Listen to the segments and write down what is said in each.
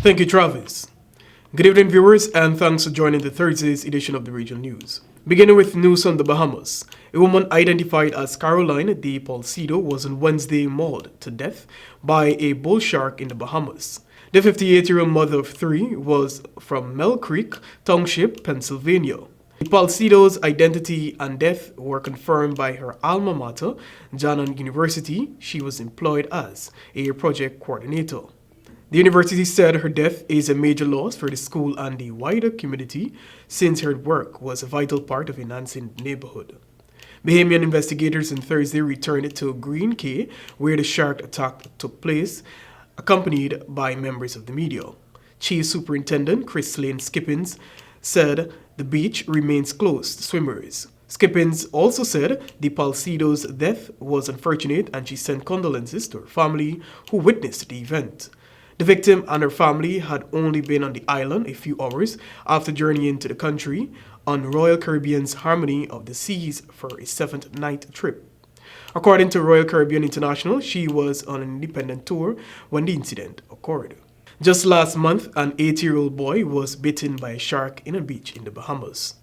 Thank you, Travis. Good evening, viewers, and thanks for joining the Thursday's edition of the Regional News. Beginning with news on the Bahamas. A woman identified as Caroline de Palcido was on Wednesday mauled to death by a bull shark in the Bahamas. The 58-year-old mother of three was from Mel Creek Township, Pennsylvania. Palcido's identity and death were confirmed by her alma mater, Janan University. She was employed as a project coordinator. The university said her death is a major loss for the school and the wider community since her work was a vital part of enhancing the neighborhood. Bahamian investigators on Thursday returned to Green Cay, where the shark attack took place, accompanied by members of the media. Chief Superintendent Chris Lane Skippins said the beach remains closed to swimmers. Skippins also said the Palcido's death was unfortunate and she sent condolences to her family who witnessed the event. The victim and her family had only been on the island a few hours after journeying to the country on Royal Caribbean's Harmony of the Seas for a 7th-night trip. According to Royal Caribbean International, she was on an independent tour when the incident occurred. Just last month, an 8-year-old boy was bitten by a shark in a beach in the Bahamas.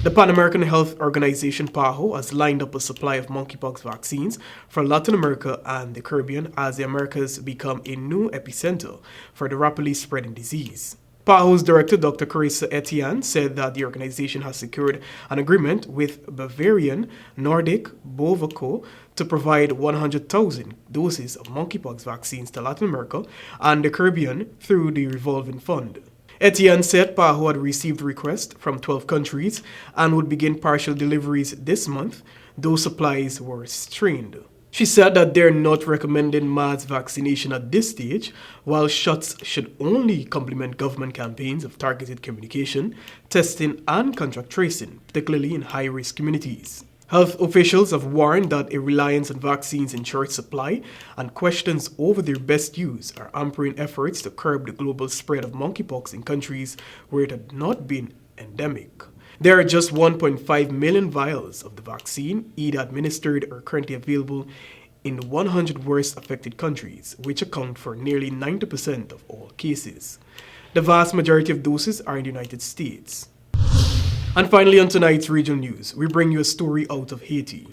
The Pan American Health Organization PAHO has lined up a supply of monkeypox vaccines for Latin America and the Caribbean as the Americas become a new epicenter for the rapidly spreading disease. PAHO's director, Dr. Carissa Etienne, said that the organization has secured an agreement with Bavarian Nordic Bovaco to provide 100,000 doses of monkeypox vaccines to Latin America and the Caribbean through the revolving fund. Etienne said PAHO had received requests from 12 countries and would begin partial deliveries this month, though supplies were strained. She said that they're not recommending mass vaccination at this stage, while shots should only complement government campaigns of targeted communication, testing, and contact tracing, particularly in high-risk communities. Health officials have warned that a reliance on vaccines in short supply and questions over their best use are hampering efforts to curb the global spread of monkeypox in countries where it had not been endemic. There are just 1.5 million vials of the vaccine, either administered or currently available in the 100 worst affected countries, which account for nearly 90% of all cases. The vast majority of doses are in the United States. And finally, on tonight's regional news, we bring you a story out of Haiti.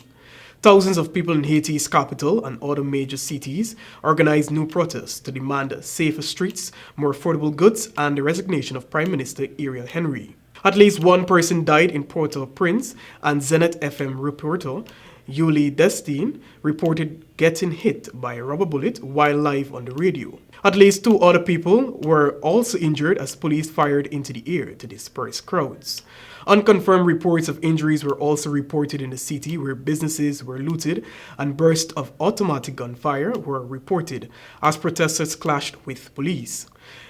Thousands of people in Haiti's capital and other major cities organized new protests to demand safer streets, more affordable goods, and the resignation of Prime Minister Ariel Henry. At least one person died in Port-au-Prince, and Zenith FM reporter Yuli Destine reported getting hit by a rubber bullet while live on the radio. At least 2 other people were also injured as police fired into the air to disperse crowds. Unconfirmed reports of injuries were also reported in the city, where businesses were looted and bursts of automatic gunfire were reported as protesters clashed with police.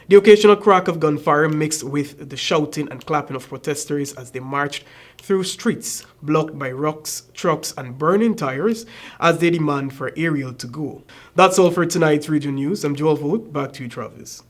The occasional crack of gunfire mixed with the shouting and clapping of protesters as they marched through streets blocked by rocks, trucks, and burning tires as they demand for Ariel to go. That's all for tonight's regional news. I'm Joel Vogt. Back to you, Travis.